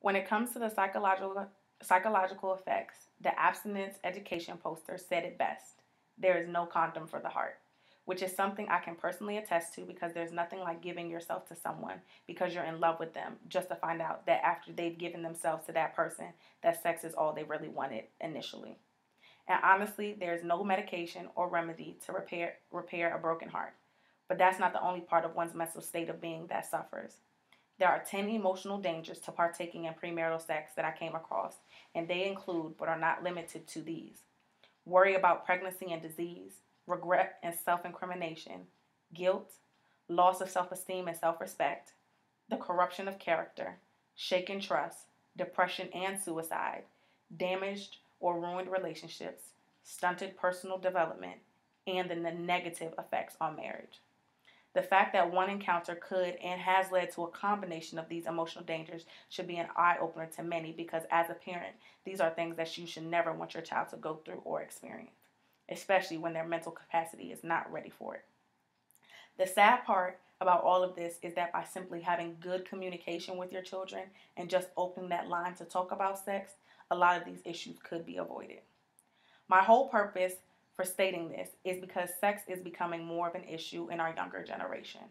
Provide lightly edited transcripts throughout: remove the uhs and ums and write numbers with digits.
When it comes to the psychological effects, the abstinence education poster said it best. There is no condom for the heart, which is something I can personally attest to because there's nothing like giving yourself to someone because you're in love with them just to find out that after they've given themselves to that person, that sex is all they really wanted initially. And honestly, there's no medication or remedy to repair a broken heart. But that's not the only part of one's mental state of being that suffers. There are 10 emotional dangers to partaking in premarital sex that I came across, and they include, but are not limited to, these: worry about pregnancy and disease, regret and self incrimination, guilt, loss of self esteem and self respect, the corruption of character, shaken trust, depression and suicide, damaged or ruined relationships, stunted personal development, and the negative effects on marriage. The fact that one encounter could and has led to a combination of these emotional dangers should be an eye opener to many because, as a parent, these are things that you should never want your child to go through or experience, especially when their mental capacity is not ready for it. The sad part about all of this is that by simply having good communication with your children and just opening that line to talk about sex, a lot of these issues could be avoided. My whole purpose for stating this is because sex is becoming more of an issue in our younger generation.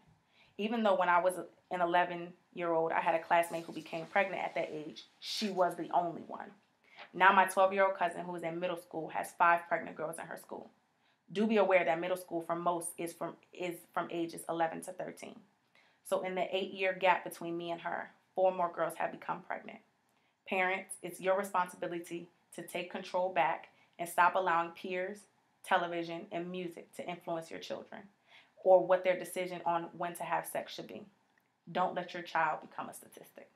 Even though when I was an 11-year-old, I had a classmate who became pregnant at that age, she was the only one. Now my 12-year-old cousin who is in middle school has 5 pregnant girls in her school. Do be aware that middle school for most is from ages 11 to 13. So in the 8-year gap between me and her, 4 more girls have become pregnant. Parents, it's your responsibility to take control back and stop allowing peers, television, and music to influence your children or what their decision on when to have sex should be. Don't let your child become a statistic.